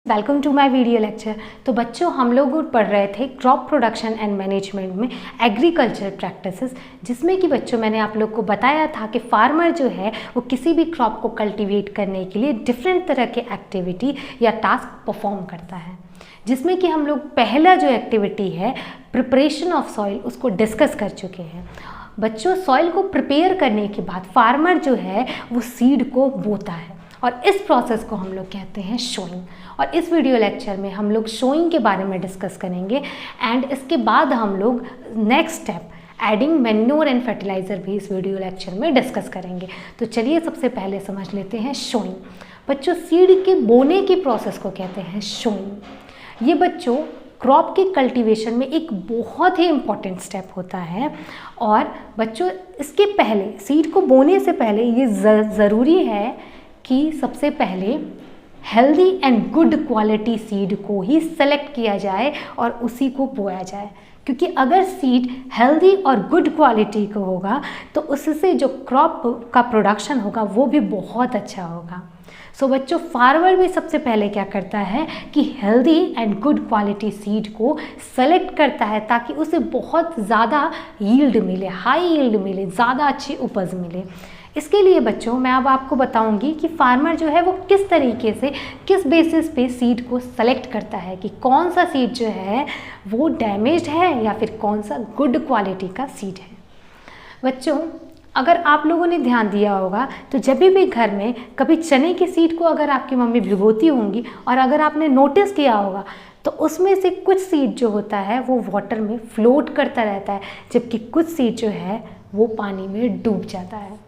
Welcome to my video lecture. तो बच्चों, हम लोग पढ़ रहे थे क्रॉप प्रोडक्शन एंड मैनेजमेंट में एग्रीकल्चर प्रैक्टिसेस, जिसमें कि बच्चों मैंने आप लोग को बताया था कि फार्मर जो है वो किसी भी क्रॉप को कल्टीवेट करने के लिए डिफरेंट तरह के एक्टिविटी या टास्क परफॉर्म करता है, जिसमें कि हम लोग पहला जो एक्टिविटी है प्रिपरेशन ऑफ सॉइल उसको डिस्कस कर चुके हैं। बच्चों, सॉइल को प्रिपेयर करने के बाद फार्मर जो है वो सीड को बोता है और इस प्रोसेस को हम लोग कहते हैं शोइंग। और इस वीडियो लेक्चर में हम लोग शोइंग के बारे में डिस्कस करेंगे एंड इसके बाद हम लोग next step adding manure and fertiliser भी इस वीडियो लेक्चर में डिस्कस करेंगे। तो चलिए सबसे पहले समझ लेते हैं शोइंग। बच्चों, सीड के बोने की प्रोसेस को कहते हैं शोइंग। ये बच्चों क्रॉप के कल्टीवेशन में एक बहुत ही इम्पॉर्टेंट स्टेप होता है। और बच्चों, इसके पहले सीड को बोने से पहले ये ज़रूरी है कि सबसे पहले healthy and good quality seed को ही सेलेक्ट किया जाए और उसी को बोया जाए, क्योंकि अगर सीड हेल्दी और गुड क्वालिटी का होगा तो उससे जो क्रॉप का प्रोडक्शन होगा वो भी बहुत अच्छा होगा। सो बच्चों, फार्मर भी सबसे पहले क्या करता है कि healthy and good quality seed को सेलेक्ट करता है ताकि उसे बहुत ज़्यादा यील्ड मिले, हाई यील्ड मिले, ज़्यादा अच्छी उपज मिले। इसके लिए बच्चों मैं अब आपको बताऊंगी कि फार्मर जो है वो किस तरीके से, किस बेसिस पे सीड को सेलेक्ट करता है कि कौन सा सीड जो है वो डैमेज्ड है या फिर कौन सा गुड क्वालिटी का सीड है। बच्चों, अगर आप लोगों ने ध्यान दिया होगा तो जब भी घर में कभी चने की सीड को अगर आपकी मम्मी भिगोती होंगी और अगर आपने नोटिस किया होगा तो उसमें से कुछ सीड जो होता है वो वाटर में फ्लोट करता रहता है, जबकि कुछ सीड जो है वो पानी में डूब जाता है।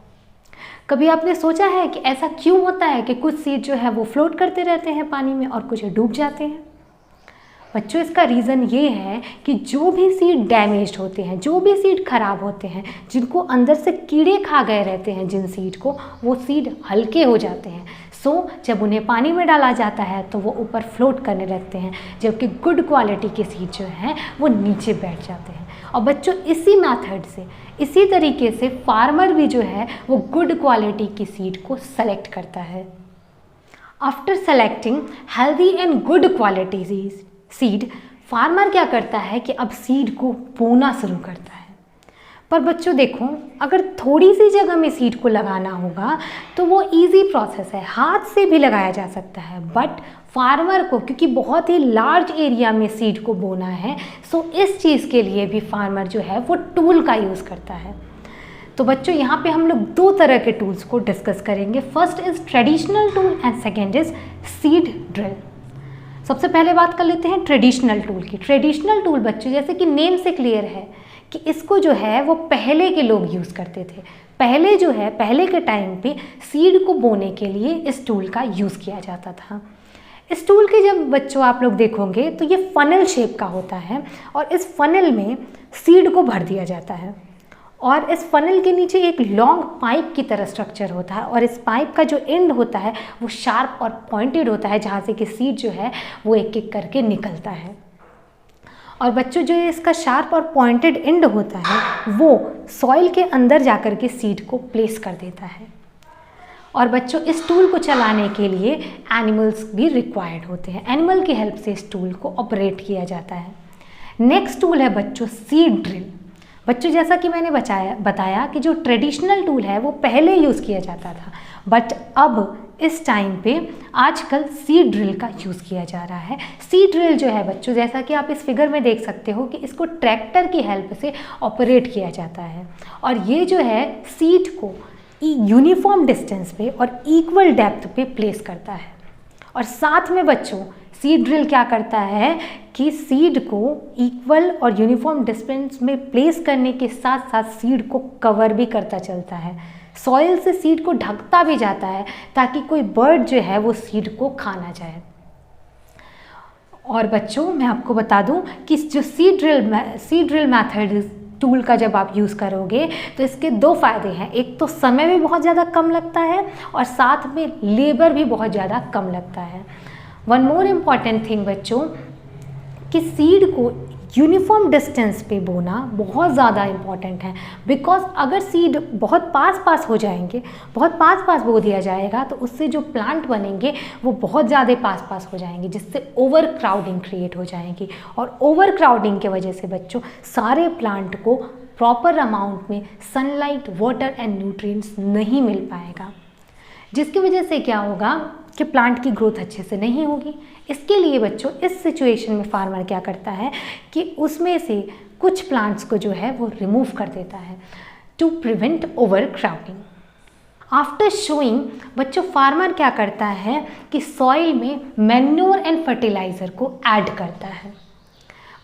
कभी आपने सोचा है कि ऐसा क्यों होता है कि कुछ सीड जो है वो फ्लोट करते रहते हैं पानी में और कुछ डूब जाते हैं? बच्चों, इसका रीज़न ये है कि जो भी सीड डैमेज्ड होते हैं, जो भी सीड खराब होते हैं, जिनको अंदर से कीड़े खा गए रहते हैं जिन सीड को, वो सीड हल्के हो जाते हैं। सो जब उन्हें पानी में डाला जाता है तो वो ऊपर फ्लोट करने लगते हैं, जबकि गुड क्वालिटी के सीड जो हैं वो नीचे बैठ जाते हैं। और बच्चों, इसी मेथड से, इसी तरीके से फार्मर भी जो है वो गुड क्वालिटी की सीड को सेलेक्ट करता है। After selecting healthy and good quality seed, farmer क्या करता है कि अब सीड को बोना शुरू करता है। पर बच्चों देखो, अगर थोड़ी सी जगह में सीड को लगाना होगा तो वो इजी प्रोसेस है, हाथ से भी लगाया जा सकता है। बट फार्मर को क्योंकि बहुत ही लार्ज एरिया में सीड को बोना है, सो इस चीज़ के लिए भी फार्मर जो है वो टूल का यूज़ करता है। तो बच्चों, यहाँ पे हम लोग दो तरह के टूल्स को डिस्कस करेंगे। First is traditional tool and second is seed drill. सबसे पहले बात कर लेते हैं ट्रेडिशनल टूल की। ट्रेडिशनल टूल बच्चों, जैसे कि नेम से क्लियर है कि इसको जो है वो पहले के लोग यूज़ करते थे। पहले जो है, पहले के टाइम पे सीड को बोने के लिए इस टूल का यूज़ किया जाता था। इस टूल के जब बच्चों आप लोग देखोगे तो ये फनल शेप का होता है और इस फनल में सीड को भर दिया जाता है और इस फनल के नीचे एक लॉन्ग पाइप की तरह स्ट्रक्चर होता है और इस पाइप का जो एंड होता है वो शार्प और पॉइंटेड होता है, जहाँ से कि सीड जो है वो एक एक करके निकलता है। और बच्चों, जो इसका शार्प और पॉइंटेड एंड होता है वो सॉइल के अंदर जाकर के सीड को प्लेस कर देता है। और बच्चों, इस टूल को चलाने के लिए एनिमल्स भी रिक्वायर्ड होते हैं। एनिमल की हेल्प से इस टूल को ऑपरेट किया जाता है। नेक्स्ट टूल है बच्चों सीड ड्रिल। बच्चों, जैसा कि मैंने बताया कि जो ट्रेडिशनल टूल है वो पहले यूज़ किया जाता था, बट अब इस टाइम पे आजकल सीड ड्रिल का यूज़ किया जा रहा है। सीड ड्रिल जो है बच्चों, जैसा कि आप इस फिगर में देख सकते हो कि इसको ट्रैक्टर की हेल्प से ऑपरेट किया जाता है और ये जो है सीड को यूनिफॉर्म डिस्टेंस पे और इक्वल डेप्थ पे प्लेस करता है। और साथ में बच्चों, सीड ड्रिल क्या करता है कि सीड को इक्वल और यूनिफॉर्म डिस्टेंस में प्लेस करने के साथ साथ सीड को कवर भी करता चलता है। सॉइल से सीड को ढकता भी जाता है ताकि कोई बर्ड जो है वो सीड को खा ना जाए। और बच्चों, मैं आपको बता दूं कि जो सीड ड्रिल मेथड टूल का जब आप यूज़ करोगे तो इसके दो फ़ायदे हैं। एक तो समय भी बहुत ज़्यादा कम लगता है और साथ में लेबर भी बहुत ज़्यादा कम लगता है। वन मोर इम्पॉर्टेंट थिंग बच्चों, कि सीड को यूनिफॉर्म डिस्टेंस पे बोना बहुत ज़्यादा इम्पॉर्टेंट है, बिकॉज अगर सीड बहुत पास हो जाएंगे, बहुत पास बो दिया जाएगा तो उससे जो प्लांट बनेंगे वो बहुत ज़्यादा पास हो जाएंगे, जिससे ओवर क्राउडिंग क्रिएट हो जाएगी। और ओवर क्राउडिंग के वजह से बच्चों सारे प्लांट को प्रॉपर अमाउंट में सनलाइट, वाटर एंड न्यूट्रिएंट्स नहीं मिल पाएगा, जिसकी वजह से क्या होगा कि प्लांट की ग्रोथ अच्छे से नहीं होगी। इसके लिए बच्चों इस सिचुएशन में फार्मर क्या करता है कि उसमें से कुछ प्लांट्स को जो है वो रिमूव कर देता है to prevent over crowding. After sowing बच्चों फार्मर क्या करता है कि सॉइल में मैन्योर एंड फर्टिलाइज़र को ऐड करता है।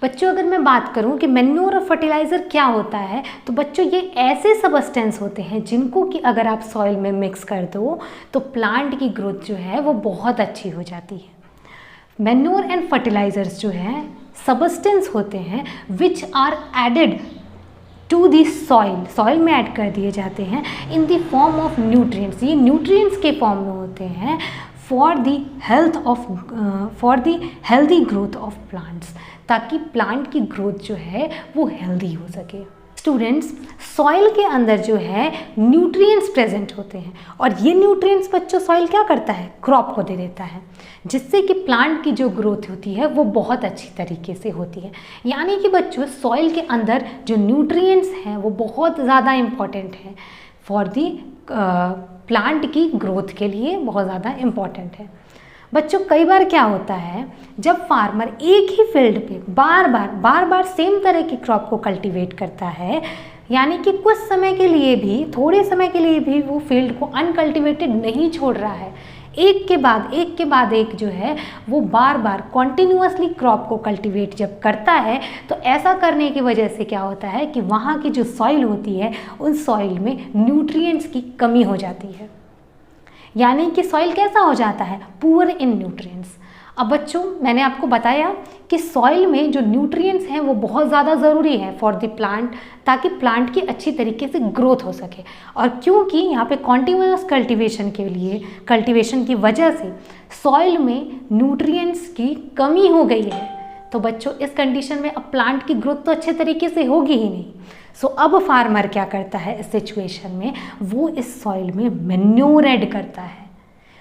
बच्चों अगर मैं बात करूं कि मैन्योर और फर्टिलाइज़र क्या होता है, तो बच्चों ये ऐसे सबस्टेंस होते हैं जिनको कि अगर आप सॉइल में मिक्स कर दो तो प्लांट की ग्रोथ जो है वो बहुत अच्छी हो जाती है। मैन्योर एंड फर्टिलाइज़र्स जो है सबस्टेंस होते हैं which are added to the soil में ऐड कर दिए जाते हैं in the form of nutrients. ये न्यूट्रिएंट्स के फॉर्म में होते हैं for the healthy growth of plants, ताकि प्लांट की ग्रोथ जो है वो हेल्दी हो सके। स्टूडेंट्स, सॉइल के अंदर जो है न्यूट्रिएंट्स प्रेजेंट होते हैं और ये न्यूट्रिएंट्स बच्चों सॉइल क्या करता है, क्रॉप को दे देता है, जिससे कि प्लांट की जो ग्रोथ होती है वो बहुत अच्छी तरीके से होती है। यानी कि बच्चों सॉइल के अंदर जो न्यूट्रिएंट्स हैं वो बहुत ज़्यादा इम्पॉर्टेंट है फॉर दी प्लांट की ग्रोथ के लिए, बहुत ज़्यादा इम्पॉर्टेंट है। बच्चों कई बार क्या होता है जब फार्मर एक ही फील्ड पे बार बार सेम तरह की क्रॉप को कल्टीवेट करता है, यानी कि कुछ समय के लिए भी, थोड़े समय के लिए भी वो फील्ड को अनकल्टिवेटेड नहीं छोड़ रहा है, एक के बाद एक जो है वो बार कॉन्टिन्यूअसली क्रॉप को कल्टीवेट जब करता है, तो ऐसा करने की वजह से क्या होता है कि वहाँ की जो सॉइल होती है उन सॉइल में न्यूट्रिएंट्स की कमी हो जाती है, यानी कि सॉइल कैसा हो जाता है, पुअर इन न्यूट्रिएंट्स। अब बच्चों मैंने आपको बताया कि सॉइल में जो न्यूट्रिएंट्स हैं वो बहुत ज़्यादा ज़रूरी है फॉर द प्लांट, ताकि प्लांट की अच्छी तरीके से ग्रोथ हो सके। और क्योंकि यहाँ पे कॉन्टिन्यूअस कल्टीवेशन की वजह से सॉइल में न्यूट्रिएंट्स की कमी हो गई है, तो बच्चों इस कंडीशन में अब प्लांट की ग्रोथ तो अच्छे तरीके से होगी ही नहीं। सो अब फार्मर क्या करता है इस सिचुएशन में, वो इस सॉइल में मैन्योर ऐड करता है।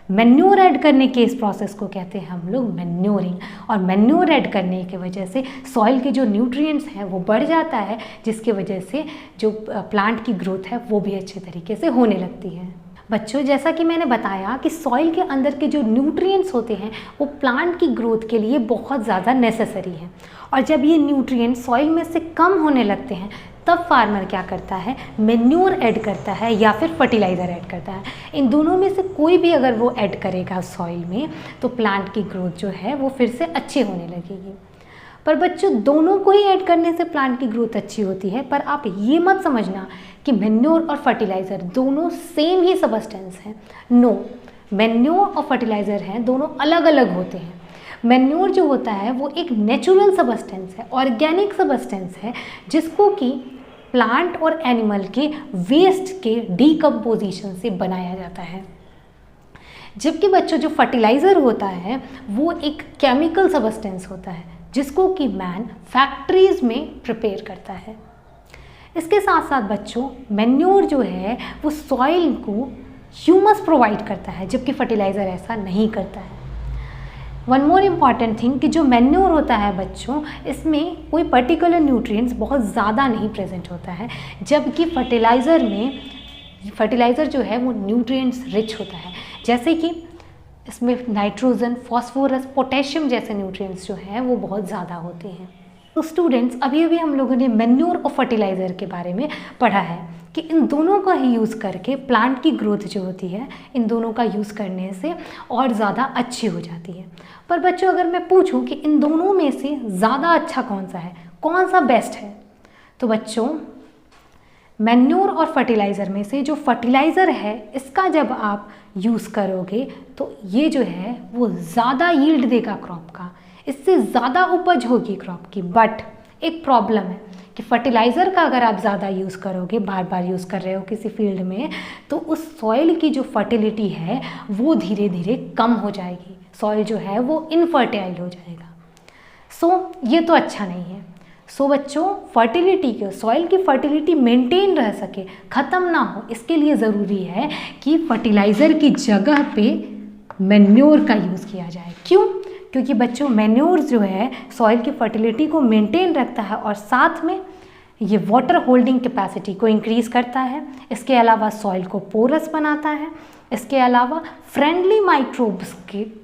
मैन्योर ऐड करने के इस प्रोसेस को कहते हैं हम लोग मैन्योरिंग, और मैन्योर ऐड करने की वजह से सॉइल के जो न्यूट्रिएंट्स हैं वो बढ़ जाता है, जिसकी वजह से जो प्लांट की ग्रोथ है वो भी अच्छे तरीके से होने लगती है। बच्चों जैसा कि मैंने बताया कि सॉइल के अंदर के जो न्यूट्रिएंट्स होते हैं वो प्लांट की ग्रोथ के लिए बहुत ज़्यादा नेसेसरी है, और जब ये न्यूट्रिएंट्स सॉइल में से कम होने लगते हैं तब फार्मर क्या करता है, मैन्योर ऐड करता है या फिर फर्टिलाइज़र ऐड करता है। इन दोनों में से कोई भी अगर वो ऐड करेगा सॉइल में तो प्लांट की ग्रोथ जो है वो फिर से अच्छी होने लगेगी। पर बच्चों दोनों को ही ऐड करने से प्लांट की ग्रोथ अच्छी होती है, पर आप ये मत समझना कि मैन्योर और फर्टिलाइज़र दोनों सेम ही सबस्टेंस हैं। नो, मैन्योर और फर्टिलाइज़र हैं दोनों अलग अलग होते हैं। मैन्योर जो होता है वो एक नेचुरल सबस्टेंस है, ऑर्गेनिक सबस्टेंस है, जिसको कि प्लांट और एनिमल के वेस्ट के डीकम्पोजिशन से बनाया जाता है। जबकि बच्चों जो फर्टिलाइज़र होता है वो एक केमिकल सबस्टेंस होता है, जिसको कि मैन फैक्ट्रीज़ में प्रिपेयर करता है। इसके साथ साथ बच्चों मैन्योर जो है वो सॉइल को ह्यूमस प्रोवाइड करता है, जबकि फर्टिलाइज़र ऐसा नहीं करता है। वन मोर इम्पॉर्टेंट थिंग कि जो मैन्योर होता है बच्चों, इसमें कोई पर्टिकुलर न्यूट्रिएंट्स बहुत ज़्यादा नहीं प्रेजेंट होता है, जबकि फर्टिलाइज़र जो है वो न्यूट्रिएंट्स रिच होता है, जैसे कि इसमें नाइट्रोजन, फॉस्फोरस, पोटेशियम जैसे न्यूट्रिएंट्स जो हैं वो बहुत ज़्यादा होते हैं। तो स्टूडेंट्स अभी हम लोगों ने मैन्योर और फर्टिलाइज़र के बारे में पढ़ा है कि इन दोनों का ही यूज़ करके प्लांट की ग्रोथ जो होती है इन दोनों का यूज़ करने से और ज़्यादा अच्छी हो जाती है। पर बच्चों अगर मैं पूछूं कि इन दोनों में से ज़्यादा अच्छा कौन सा है, कौन सा बेस्ट है, तो बच्चों मैन्योर और फर्टिलाइज़र में से जो फर्टिलाइज़र है इसका जब आप यूज़ करोगे तो ये जो है वो ज़्यादा यील्ड देगा क्रॉप का, इससे ज़्यादा उपज होगी क्रॉप की। बट एक प्रॉब्लम है कि फर्टिलाइज़र का अगर आप ज़्यादा यूज़ करोगे, बार बार यूज़ कर रहे हो किसी फील्ड में, तो उस सॉइल की जो फर्टिलिटी है वो धीरे धीरे कम हो जाएगी, सॉइल जो है वो इनफर्टाइल हो जाएगा। सो ये तो अच्छा नहीं है। सो बच्चों, फर्टिलिटी के सॉइल की फर्टिलिटी मेंटेन रह सके, ख़त्म ना हो, इसके लिए ज़रूरी है कि फर्टिलाइज़र की जगह पे मैन्योर का यूज़ किया जाए। क्यों? क्योंकि बच्चों मैन्योर जो है सॉइल की फर्टिलिटी को मेंटेन रखता है और साथ में ये वाटर होल्डिंग कैपेसिटी को इंक्रीज़ करता है। इसके अलावा सॉइल को पोरस बनाता है। इसके अलावा फ्रेंडली माइक्रोब्स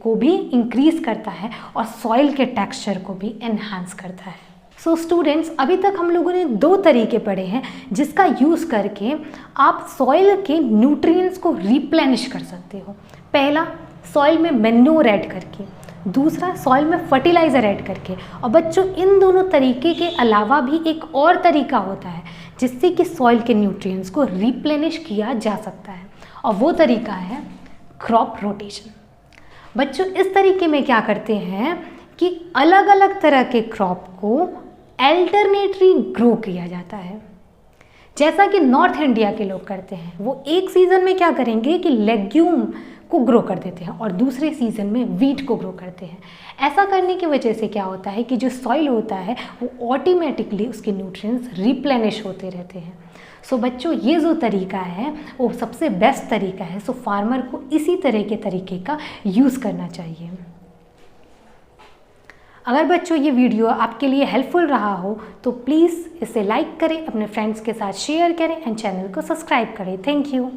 को भी इंक्रीज़ करता है और सॉइल के टेक्सचर को भी एनहांस करता है। सो स्टूडेंट्स, अभी तक हम लोगों ने 2 तरीके पढ़े हैं जिसका यूज़ करके आप सॉइल के न्यूट्रिएंट्स को रिप्लेनिश कर सकते हो। पहला, सॉइल में मैन्योर ऐड करके, दूसरा सॉइल में फर्टिलाइज़र ऐड करके। और बच्चों, इन दोनों तरीके के अलावा भी एक और तरीका होता है जिससे कि सॉइल के न्यूट्रिएंट्स को रिप्लेनिश किया जा सकता है, और वो तरीका है क्रॉप रोटेशन। बच्चों, इस तरीके में क्या करते हैं कि अलग अलग तरह के क्रॉप को अल्टरनेटली ग्रो किया जाता है। जैसा कि नॉर्थ इंडिया के लोग करते हैं, वो एक सीज़न में क्या करेंगे कि लेग्यूम को ग्रो कर देते हैं और दूसरे सीज़न में वीट को ग्रो करते हैं। ऐसा करने की वजह से क्या होता है कि जो सॉइल होता है वो ऑटोमेटिकली उसके न्यूट्रिएंट्स रिप्लेनिश होते रहते हैं। सो बच्चों, ये जो तरीका है वो सबसे बेस्ट तरीका है। सो फार्मर को इसी तरह के तरीके का यूज़ करना चाहिए। अगर बच्चों ये वीडियो आपके लिए हेल्पफुल रहा हो तो प्लीज़ इसे लाइक करें, अपने फ्रेंड्स के साथ शेयर करें एंड चैनल को सब्सक्राइब करें। Thank you.